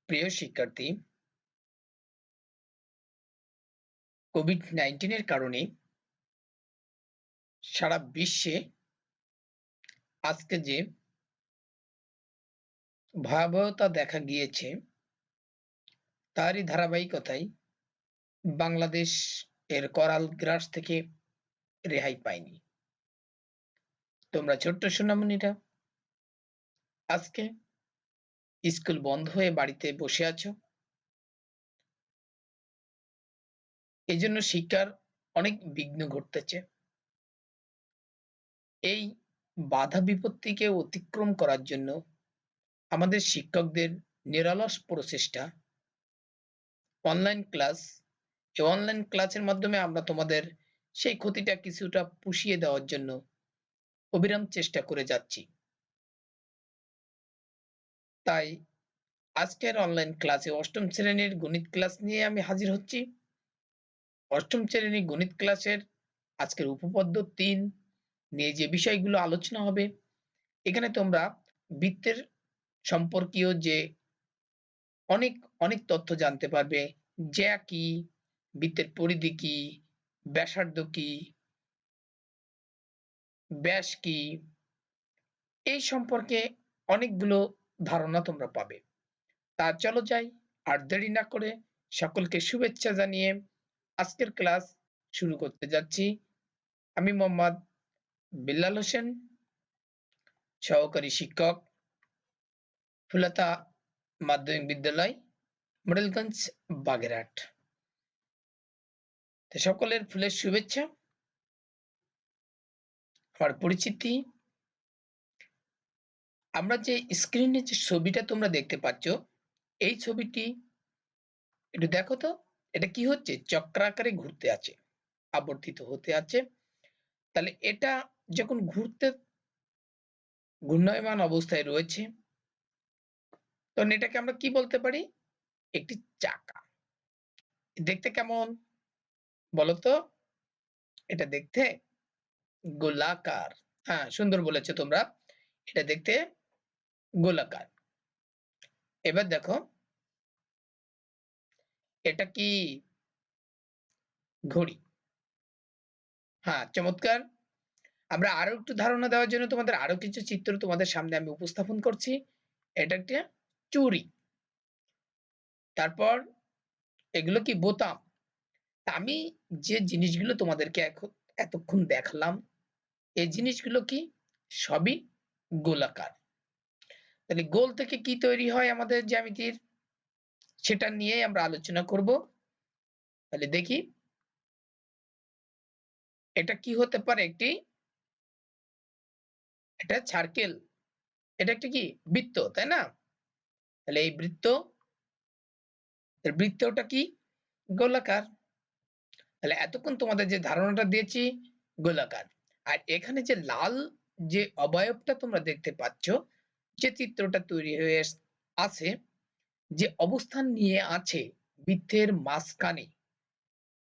প্রিয় শিক্ষার্থী, কোভিড-19 এর কারণে সারা বিশ্বে আজকে যে ভয়াবহতা দেখা গিয়েছে, তারই ধারাবাহিকতায় বাংলাদেশ এর করাল গ্রাস থেকে রেহাই পায়নি। তোমরা ছোট্ট সোনামণিরা আজকে স্কুল বন্ধ হয়ে বাড়িতে বসে আছো। এজন্য শিক্ষার অনেক বিঘ্ন ঘটতেছে। এই বাধা বিপত্তিকে অতিক্রম করার জন্য আমাদের শিক্ষকদের নিরলস প্রচেষ্টা, অনলাইন ক্লাস। এই অনলাইন ক্লাসের মাধ্যমে আমরা তোমাদের সেই ক্ষতিটা কিছুটা পুষিয়ে দেওয়ার জন্য অবিরাম চেষ্টা করে যাচ্ছি। তাই আজকের অনলাইন ক্লাসে অষ্টম শ্রেণীর গণিত ক্লাস নিয়ে আমি হাজির হচ্ছি। অষ্টম শ্রেণীর গণিত ক্লাসের আজকের উপপাদ্য ৩ নিয়ে যে বিষয়গুলো আলোচনা হবে, এখানে তোমরা বৃত্তের সম্পর্কীয় যে অনেক অনেক তথ্য জানতে পারবে। জ্যা কি, বৃত্তের পরিধি কি, ব্যাসার্ধ কি, ব্যাস কি, এই সম্পর্কে অনেকগুলো ধারণা তোমরা পাবে। তা চলো যাই, আর দেরি না করে সকলকে শুভেচ্ছা জানিয়ে আজকের ক্লাস শুরু করতে যাচ্ছি। আমি মোহাম্মদ বিল্লাল হোসেন, সহকারী শিক্ষক, ফুলতা মাধ্যমিক বিদ্যালয়, মডেলগঞ্জ, বাগেরহাট। তো সকলের ফুলের শুভেচ্ছা। আমার পরিচিতি, আমরা যে স্ক্রিনে যে ছবিটা তোমরা দেখতে পাচ্ছ, এই ছবিটি একটু দেখো তো, এটা কি হচ্ছে? চক্রাকারে ঘুরতে আছে, আবর্তিত হতে আছে। তাহলে এটা যখন ঘূর্ণায়মান অবস্থায় রয়েছে, তখন এটাকে আমরা কি বলতে পারি? একটি চাকা। দেখতে কেমন বলতো? এটা দেখতে গোলাকার। হ্যাঁ, সুন্দর বলেছো তোমরা, এটা দেখতে গোলাকার। এবার দেখো, এটা কি ঘড়ি? হ্যাঁ, চমৎকার। আমরা আরো একটু ধারণা দেওয়ার জন্য তোমাদের আরো কিছু চিত্র তোমাদের সামনে আমি উপস্থাপন করছি। এটা একটা চুড়ি। তারপর এগুলো কি? বোতাম। আমি যে জিনিসগুলো তোমাদেরকে এতক্ষণ দেখালাম, এই জিনিসগুলো কি? সবই গোলাকার। তাহলে গোল থেকে কি তৈরি হয় আমাদের জ্যামিতির, সেটা নিয়ে আমরা আলোচনা করব। তাহলে দেখি, এটা কি হতে পারে? এটা সার্কেল, এটা একটা কি? বৃত্ত, তাই না? তাহলে এই বৃত্তটা কি? গোলাকার। তাহলে এতক্ষণ তোমাদের যে ধারণাটা দিয়েছি, গোলাকার। আর এখানে যে লাল যে অবয়বটা তোমরা দেখতে পাচ্ছ, যে চিত্রটা তৈরি হয়ে আছে, যে অবস্থান নিয়ে আছে বৃত্তের মাঝখানে,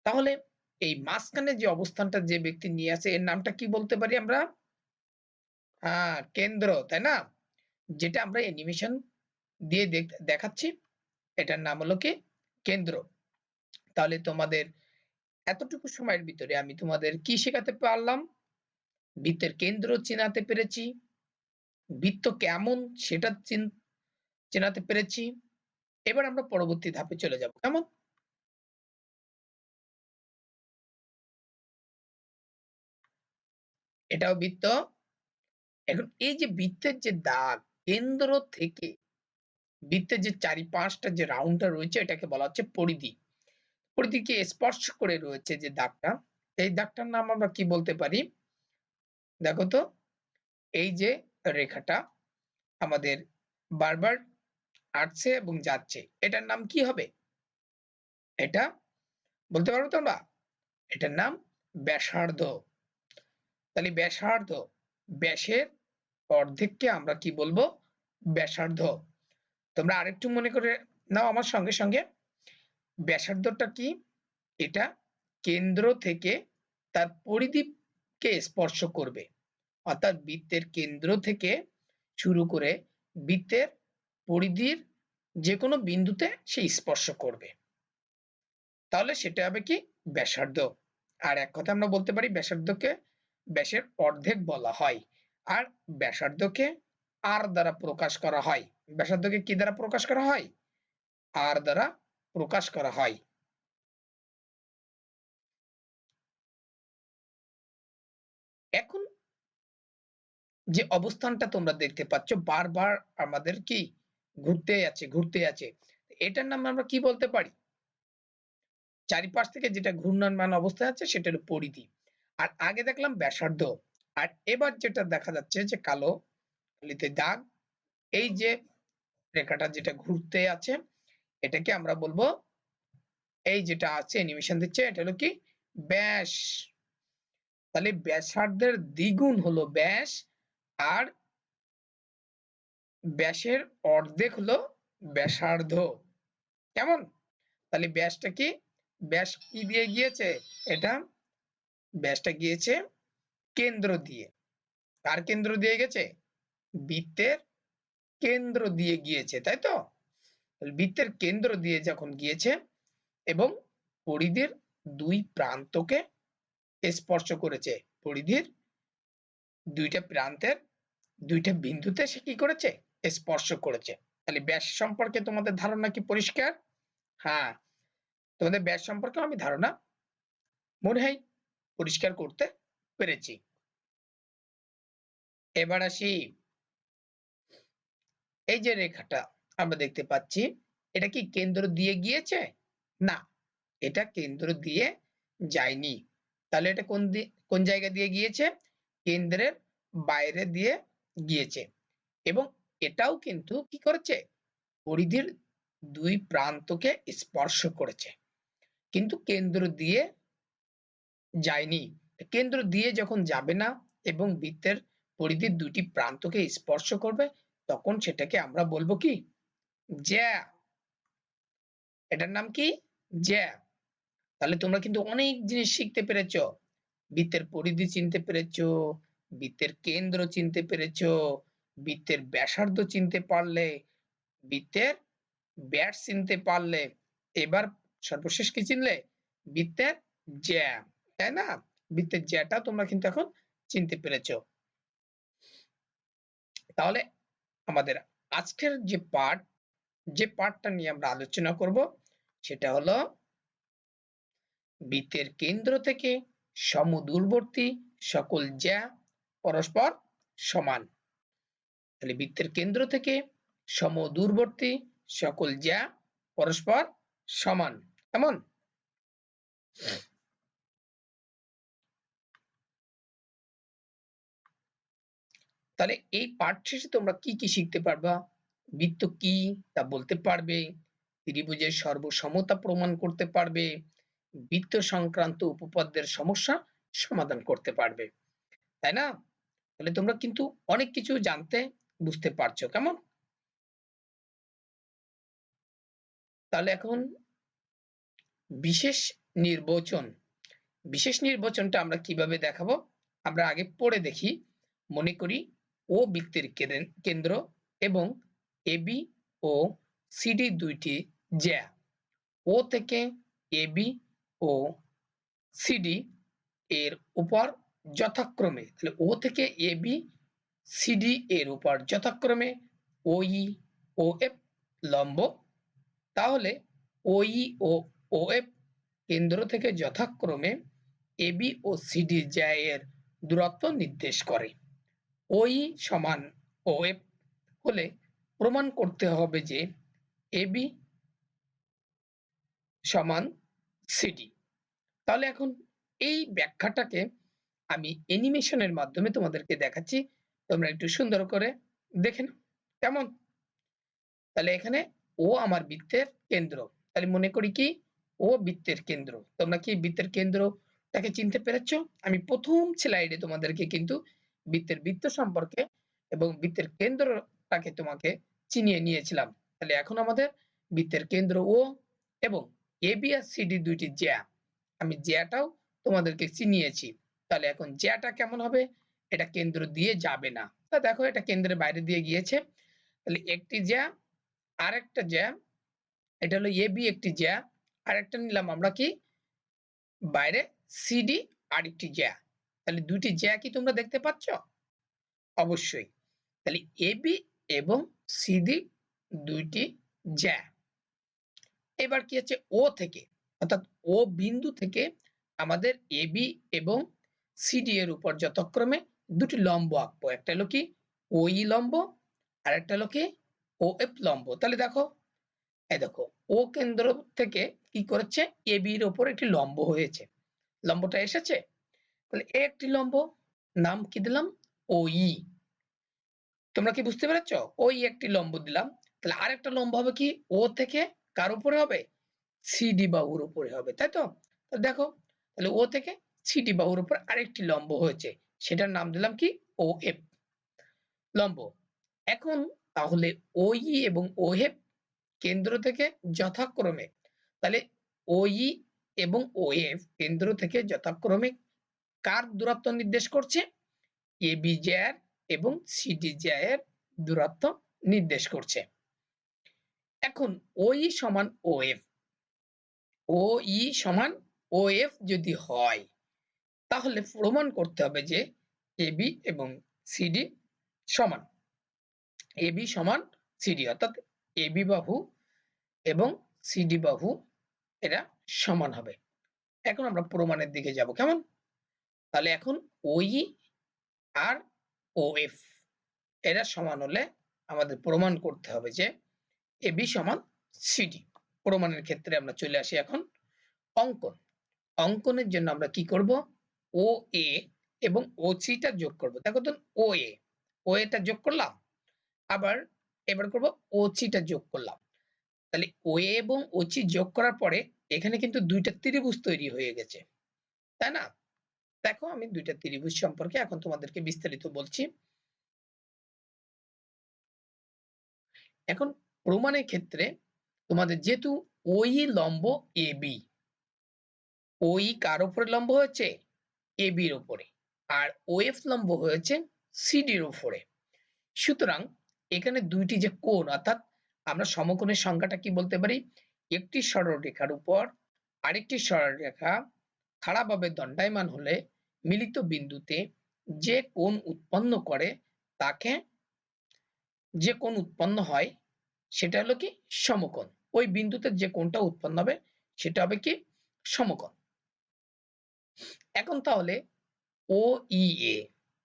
তাহলে এই মাঝখানে যে অবস্থানটা যে ব্যক্তি নিয়ে আছে, এর নামটা কি বলতে পারি আমরা? হ্যাঁ, কেন্দ্র, তাই না? যেটা আমরা অ্যানিমেশন দিয়ে দেখাচ্ছি, এটার নাম হলো কি? কেন্দ্র। তাহলে তোমাদের এতটুকু সময়ের ভিতরে আমি তোমাদের কি শেখাতে পারলাম? বৃত্তের কেন্দ্র চেনাতে পেরেছি, বৃত্ত কেমন সেটা চেনাতে পেরেছি। এবার আমরা পরবর্তী ধাপে চলে যাব, কেমন? এটাও বৃত্ত। এখন এই যে বৃত্তের যে দাগ, কেন্দ্র থেকে বৃত্তের যে চারিপাশটা যে রাউন্ডটা রয়েছে, এটাকে বলা হচ্ছে পরিধি। পরিধিকে স্পর্শ করে রয়েছে যে দাগটা, এই দাগটার নাম আমরা কি বলতে পারি? দেখো তো, এই যে রেখাটা আমাদের বারবার আসছে এবং যাচ্ছে, এটার নাম কি হবে? এটা বলতে পারবো তোমরা? এটার নাম ব্যাসার্ধ। তাহলে ব্যাসার্ধ, ব্যাসের অর্ধেককে আমরা কি বলবো? ব্যাসার্ধ। তোমরা আরেকটু মনে করে নাও আমার সঙ্গে সঙ্গে, ব্যাসার্ধটা কি? এটা কেন্দ্র থেকে তার পরিধিকে স্পর্শ করবে, অর্থাৎ বৃত্তের কেন্দ্র থেকে শুরু করে বৃত্তের পরিধির যে কোনো বিন্দুতে সে স্পর্শ করবে, তাহলে সেটা হবে কি ব্যাসার্ধ। আর এক কথা আমরা বলতে পারি ব্যাসার্ধকে ব্যাসের অর্ধেক বলা হয়। আর ব্যাসার্ধকে আর দ্বারা প্রকাশ করা হয়। ব্যাসার্ধকে কি দ্বারা প্রকাশ করা হয়? আর দ্বারা প্রকাশ করা হয়। এখন যে অবস্থানটা তোমরা দেখতে পাচ্ছ বারবার আমাদের কি ঘুরতে আছে, এটার নাম আমরা কি বলতে পারি? চারিপাশ থেকে যেটা ঘূর্ণায়মান অবস্থায় আছে সেটা হলো পরিধি। আর আগে দেখলাম ব্যাসার্ধ। আর এবার যেটা দেখা যাচ্ছে যে কালো কালিতে দাগ, এই যে রেখাটা যেটা ঘুরতে আছে এটাকে আমরা বলবো, এই যেটা আছে অ্যানিমেশন দিচ্ছে এটা হলো কি ব্যাস। তাহলে ব্যাসার্ধের দ্বিগুণ হলো ব্যাস, আর ব্যাসের অর্ধেক হলো ব্যাসার্ধ। কেমন? তাহলে ব্যাসটা কি, ব্যাস কি দিয়ে গিয়েছে? এটা ব্যাসটা গিয়েছে কেন্দ্র দিয়ে। কার কেন্দ্র দিয়ে গেছে? বৃত্তের কেন্দ্র দিয়ে গিয়েছে, তাই তো? বৃত্তের কেন্দ্র দিয়ে যখন গিয়েছে এবং পরিধির দুই প্রান্তকে স্পর্শ করেছে, পরিধির দুইটা প্রান্তের দুইটা বিন্দুতে সে কি করেছে? স্পর্শ করেছে। তাহলে ব্যাস সম্পর্কে তোমাদের ধারণা কি পরিষ্কার? হ্যাঁ, তোমাদের ব্যাস সম্পর্কে আমি ধারণা মনে হয় পরিষ্কার করতে পেরেছি। এবার আসি, এই যে রেখাটা আমরা দেখতে পাচ্ছি এটা কি কেন্দ্র দিয়ে গিয়েছে? না, এটা কেন্দ্র দিয়ে যায়নি। তাহলে এটা কোন জায়গা দিয়ে গিয়েছে? কেন্দ্রের বাইরে দিয়ে গিয়েছে। এবং এটাও কিন্তু কি করেছে? পরিধির দুই প্রান্তকে স্পর্শ করেছে, কিন্তু কেন্দ্র দিয়ে যায়নি। কেন্দ্র দিয়ে যখন যাবে না এবং বৃত্তের পরিধির দুটি প্রান্তকে স্পর্শ করবে, তখন সেটাকে আমরা বলবো কি জ্যা। এটার নাম কি জ্যা। তাহলে তোমরা কিন্তু অনেক জিনিস শিখতে পেরেছো। বৃত্তের পরিধি চিনতে পেরেছো, বৃত্তের কেন্দ্র চিনতে পেরেছো, বৃত্তের ব্যাসার্ধ চিনতে পারলে, বৃত্তের ব্যাস চিনতে পারলে, এবার সর্বশেষ কি চিনলে? বৃত্তের জ্যা, তাই না? বৃত্তের জ্যাটা তোমরা কিন্তু এখন চিনতে পেরেছো। তাহলে আমাদের আজকের যে পার্টটা নিয়ে আমরা আলোচনা করব সেটা হলো বৃত্তের কেন্দ্র থেকে সমদূরবর্তী সকল জ্যা পরস্পর সমান। তাহলে বৃত্তের কেন্দ্র থেকে সমদূরবর্তী সকল জ্যা পরস্পর সমান। কেমন? তাহলে এই পাঠ শেষে তোমরা কি কি শিখতে পারবা? বৃত্ত কি তা বলতে পারবে, ত্রিভুজের সর্বসমতা প্রমাণ করতে পারবে, বৃত্ত সংক্রান্ত উপপাদ্যের সমস্যা সমাধান করতে পারবে, তাই না? তাহলে তোমরা কিন্তু অনেক কিছু জানতে বুঝতে পারছো। কেমন? তাহলে এখন বিশেষ নির্বাচন, বিশেষ নির্বাচনটা আমরা কিভাবে দেখাবো? আমরা আগে পড়ে দেখি। মনে করি ও বৃত্তের কেন্দ্র এবং এবি ও সিডি দুইটি জ্যা। ও থেকে এবি ও সিডি এর উপর যথাক্রমে, তাহলে ও থেকে এবি সিডি এর উপর যথাক্রমে ওই ও এফ লম্ব। তাহলে ওই ও ওএফ কেন্দ্র থেকে যথাক্রমে এবি ও সিডি জ্যা এর দূরত্ব নির্দেশ করে। ওই সমান ওএফ হলে প্রমাণ করতে হবে যে এবি সমান সিডি। তাহলে এখন এই ব্যাখ্যাটাকে আমি অ্যানিমেশনের মাধ্যমে তোমাদেরকে দেখাচ্ছি, তোমরা একটু সুন্দর করে দেখে নাও। কেমন? তাহলে এখানে ও আমার বৃত্তের কেন্দ্র, তাহলে মনে করি কি ও বৃত্তের কেন্দ্র। তোমরা কি বৃত্তের কেন্দ্রটাকে চিনতে পেরেছো? আমি প্রথম স্লাইডে তোমাদেরকে কিন্তু বৃত্তের বৃত্ত সম্পর্কে এবং বৃত্তের কেন্দ্রটাকে তোমাকে চিনিয়ে নিয়েছিলাম। তাহলে এখন আমাদের বৃত্তের কেন্দ্র ও এবং এবি আর সিডি দুইটি জ্যা, আমি জ্যাটাও তোমাদেরকে চিনিয়েছি। তাহলে এখন জ্যাটা কেমন হবে? এটা কেন্দ্র দিয়ে যাবে না, তা দেখো এটা কেন্দ্রের বাইরে দিয়ে গিয়েছে। তাহলে একটি জ্যা আরেকটা জ্যা, এটা হলো এবি একটি জ্যা, আরেকটা নিলাম আমরা কি বাইরে সিডি আরেকটি জ্যা। তাহলে দুইটি জ্যা কি তোমরা দেখতে পাচ্ছ? অবশ্যই। তাহলে এবি এবং সিডি দুইটি জ্যা। এবার কি হচ্ছে ও থেকে, অর্থাৎ ও বিন্দু থেকে আমাদের এবি এবং সিডি এর উপর যথাক্রমে দুটি লম্ব আঁকবো। একটা হলো কি ওই লম্ব, আর একটা হলো কি ও এফ লম্ব। তাহলে দেখো, এই দেখো ও কেন্দ্র থেকে কি করেছে এবি এর উপর একটি লম্ব হয়েছে, লম্বটা এসেছে। তাহলে এ একটি লম্ব, নাম কি দিলাম ওই। তোমরা কি বুঝতে পেরেছো? ওই একটি লম্ব দিলাম। তাহলে আরেকটা লম্ব হবে কি ও থেকে কার উপরে হবে? সিডি বাহুর উপরে হবে, তাই তো? দেখো, তাহলে ও থেকে সিডি বাহুর উপর আরেকটি লম্ব হয়েছে, সেটার নাম দিলাম কি ও এফ লম্ব। এখন তাহলে ওই এবং ও এফ কেন্দ্র থেকে যথাক্রমে, তাহলে ওই এবং ও এফ কেন্দ্র থেকে যথাক্রমে কার দূরত্ব নির্দেশ করছে? এবি জ্যার এবং সিডি জ্যায়ের দূরত্ব নির্দেশ করছে। এখন ওই সমান ও এফ, ও ই সমান ও এফ যদি হয়, তাহলে প্রমাণ করতে হবে যে এবি এবং সিডি সমান। এবি সমান সিডি, অর্থাৎ এবি বাহু এবং সিডি বাহু এরা সমান হবে। এখন আমরা প্রমাণের দিকে যাব, কেমন? তাহলে এখন ওই আর ও এফ এরা সমান হলে আমাদের প্রমাণ করতে হবে যে এবি সমান সিডি। প্রমাণের ক্ষেত্রে আমরা চলে আসি এখন অঙ্কন। অঙ্কনের জন্য আমরা কি করব? ও এ এবং ও সিটা যোগ করব। দেখো তো ও এটা যোগ করলাম, আবার এবার করব ও সিটা যোগ করলাম। তাহলে ও এ এবং ও সি যোগ করার পরে এখানে কিন্তু দুইটা ত্রিভুজ তৈরি হয়ে গেছে, তাই না? দেখো আমি দুইটা ত্রিভুজ সম্পর্কে এখন তোমাদেরকে বিস্তারিত বলছি। এখন প্রমাণের ক্ষেত্রে তোমাদের যেহেতু ওই লম্ব এ বি, ওই কার উপরে লম্ব হয়েছে? এ বির উপরে, আর ও এফ লম্ব হয়েছে সিডির উপরে। সুতরাং এখানে দুইটি যে কোণ, অর্থাৎ আমরা সমকোণের সংজ্ঞাটা কি বলতে পারি? একটি সরলরেখার উপর আরেকটি সরলরেখা খাড়াভাবে দণ্ডায়মান হলে মিলিত বিন্দুতে যে কোণ উৎপন্ন করে তাকে, যে কোণ উৎপন্ন হয় সেটা হলো কি সমকোণ। ওই বিন্দুতে যে কোণটা উৎপন্ন হবে সেটা হবে কি সমকোণ। এখন তাহলে ও ই এ,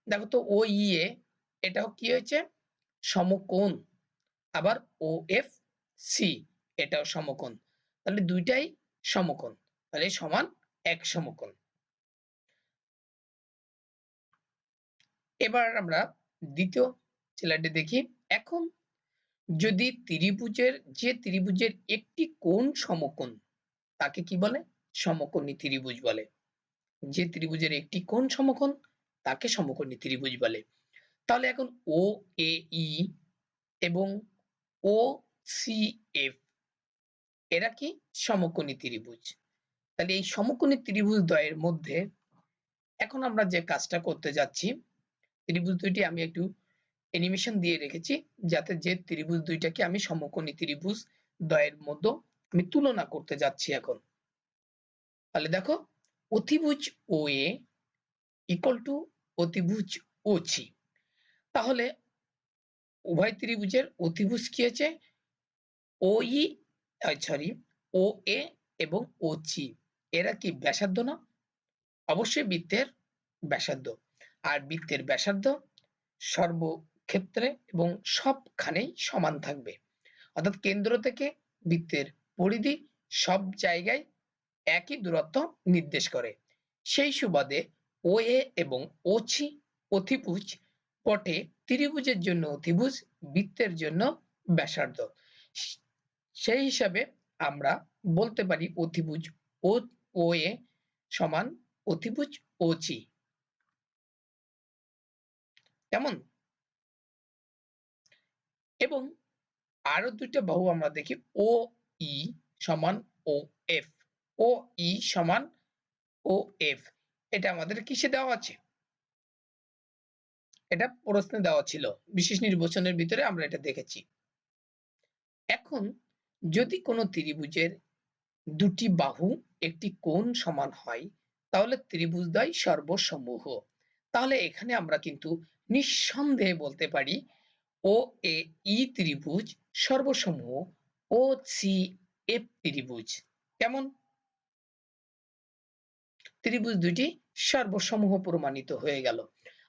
দেখো তো ও ই এ এটাও কি হয়েছে সমকোণ, আবার ও এফ সি এটাও সমকোণ। তাহলে দুইটাই সমকোণ, তাহলে সমান এক সমকোণ। এবার আমরা দ্বিতীয় স্লাইডে দেখি। এখন যদি ত্রিভুজের একটি কোণ সমকোণ, তাকে কি বলে? সমকোণী ত্রিভুজ বলে। যে ত্রিভুজের একটি কোণ সমকোণ তাকে সমকোণী ত্রিভুজ বলে। তাহলে এখন ও এ ই এবং ও সি এফ এরা কি সমকোণী ত্রিভুজ। তাহলে এই সমকোণী ত্রিভুজ দ্বয়ের মধ্যে এখন আমরা যে কাজটা করতে যাচ্ছি, ত্রিভুজ দুইটি আমি একটু অ্যানিমেশন দিয়ে রেখেছি যাতে যে ত্রিভুজ দুইটাকে আমি সমকোণী ত্রিভুজ দ্বয়ের মধ্যে আমি তুলনা করতে যাচ্ছি এখন। তাহলে দেখো অতিভুজ ও এ ইকুয়াল টু অতিভুজ ও সি। তাহলে উভয় ত্রিভুজের অতিভুজ কি আছে? ও ই, সরি, ও এ এবং ও সি এরা কি ব্যাসার্ধ না? অবশ্যই বৃত্তের ব্যাসার্ধ। আর বৃত্তের ব্যাসার্ধ সর্বক্ষেত্রে এবং সবখানেই সমান থাকবে, অর্থাৎ কেন্দ্র থেকে বৃত্তের পরিধি সব জায়গায় একই দূরত্ব নির্দেশ করে। সেই সুবাদে ও এ এবং ও সি অতিভুজ পটে, ত্রিভুজের জন্য অতিভুজ, বৃত্তের জন্য ব্যাসার্ধ। সেই হিসাবে আমরা বলতে পারি অতিভুজ ও এ সমান অতিভুজ ও সি। কেমন? এবং আরো দুইটা বাহু আমরা দেখি, ও ই সমান ও এফ, ও ই সমান ও এফ। এটা আমাদের কিসে দেওয়া আছে? এটা প্রশ্নে দেওয়া ছিল, বিশেষ নির্বাচনের ভিতরে আমরা এটা দেখেছি। এখন যদি কোনো ত্রিভুজের দুটি বাহু একটি কোণ সমান হয় তাহলে ত্রিভুজদ্বয় সর্বসমূহ। তাহলে এখানে আমরা কিন্তু নিঃসন্দেহে বলতে পারি ও এ ই ত্রিভুজ সর্বসমূহ ও সি এফ ত্রিভুজ। কেমন? ত্রিভুজ দুটি সর্বসমূহ প্রমাণিত হয়ে গেল।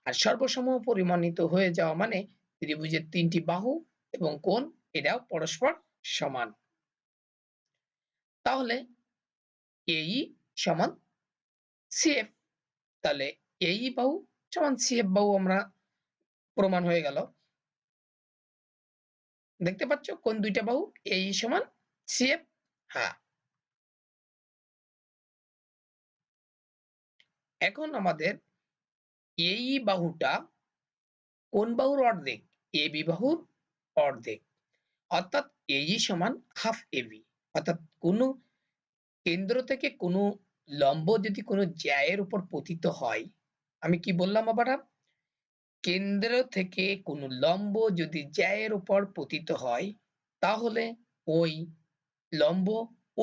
আর সর্বসমূহ প্রমাণিত হয়ে যাওয়া মানে ত্রিভুজের তিনটি বাহু এবং কোণ এটাও পরস্পর সমান। তাহলে এই সমান সিএফ। তাহলে এই বাহু সমান সিএফ বাহু আমরা প্রমাণ হয়ে গেল। দেখতে পাচ্ছ কোন দুইটা বাহু? এই সমান সিএফ। হ্যাঁ, এখন আমাদের এই বাহুটা কোন বাহুর অর্ধেক? এবি বাহুর অর্ধেক, অর্থাৎ এই সমান হাফ এবি। অর্থাৎ কোনো কেন্দ্র থেকে কোনো লম্ব যদি কোনো জ্যায়ের উপর পতিত হয়, আমি কি বললাম আবার? কেন্দ্র থেকে কোনো লম্ব যদি জ্যায়ের উপর পতিত হয় তাহলে ওই লম্ব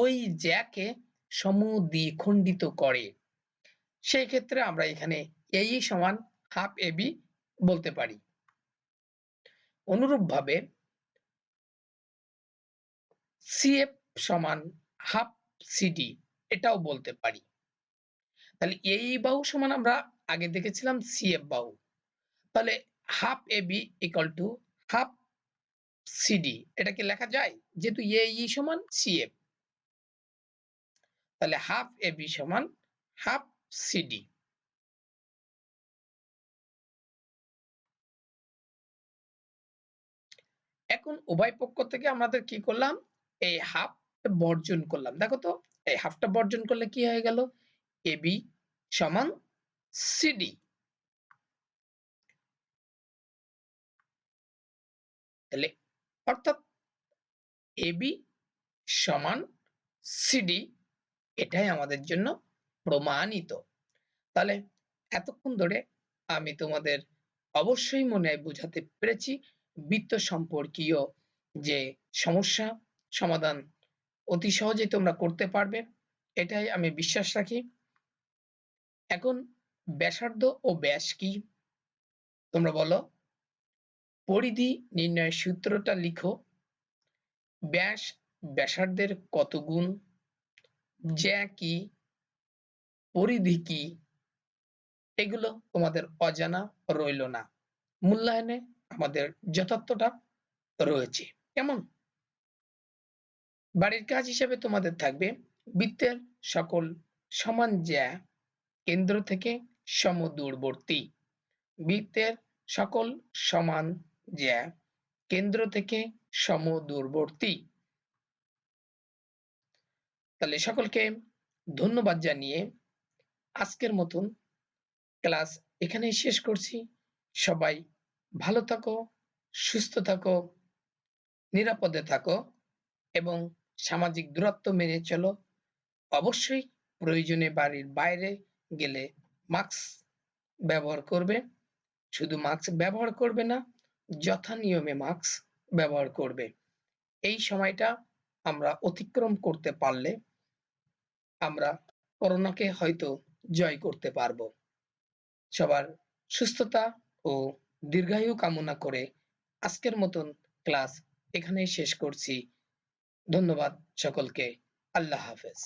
ওই জ্যাকে সমদ্বিখণ্ডিত করে। সেই ক্ষেত্রে আমরা এখানে এই সমান হাফ এবি বলতে পারি। অনুরূপভাবে সিএফ সমান হাফ সিডি এটাও বলতে পারি। তাহলে এই বাহু সমান আমরা আগে দেখেছিলাম সিএফ বাহু। তাহলে half AB equal to half CD এটা কি লেখা যায়? যেহেতু এই সমান সিএফ, তাহলে হাফ এবি সমান হাফ সিডি। এখন উভয় পক্ষ থেকে আমাদের কি করলাম? এই হাফ বর্জন করলাম। দেখো তো এই হাফটা বর্জন করলে কি হয়ে গেল? এবি সমান সিডি। তাহলে অর্থাৎ এবি সমান সিডি এটাই আমাদের জন্য প্রমাণিত। তাহলে এতক্ষণ ধরে আমি তোমাদের অবশ্যই মনে বোঝাতে পেরেছি বৃত্ত সম্পর্কীয় যে সমস্যা সমাধান অতি সহজেই তোমরা করতে পারবে, এটাই আমি বিশ্বাস রাখি। এখন ব্যাসার্ধ ও ব্যাস কি তোমরা বলো? পরিধি নির্ণয়ের সূত্রটা লিখো। ব্যাস ব্যাসার্ধের কত গুণ? জ্যা কি? পরিধি কি? এগুলো তোমাদের অজানা রইল না, মূল্যায়নে আমাদের যথার্থটা রয়েছে। কেমন? বাড়ির কাজ হিসেবে তোমাদের থাকবে বৃত্তের সকল সমান জ্যা কেন্দ্র থেকে সমদূরবর্তী। বৃত্তের সকল সমান জ্যা কেন্দ্র থেকে সমদূরবর্তী। তাহলে সকলকে ধন্যবাদ জানিয়ে আজকের মতন ক্লাস এখানেই শেষ করছি। সবাই ভালো থাকো, সুস্থ থাকো, নিরাপদে থাকো এবং সামাজিক দূরত্ব মেনে চলো। অবশ্যই প্রয়োজনে বাড়ির বাইরে গেলে মাস্ক ব্যবহার করবে। শুধু মাস্ক ব্যবহার করবে না, যথা নিয়মে মাস্ক ব্যবহার করবে। এই সময়টা আমরা অতিক্রম করতে পারলে আমরা করোনাকে হয়তো জয় করতে পারবো। সবার সুস্থতা ও দীর্ঘায়ু কামনা করে আজকের মতন ক্লাস এখানেই শেষ করছি। ধন্যবাদ সকলকে। আল্লাহ হাফেজ।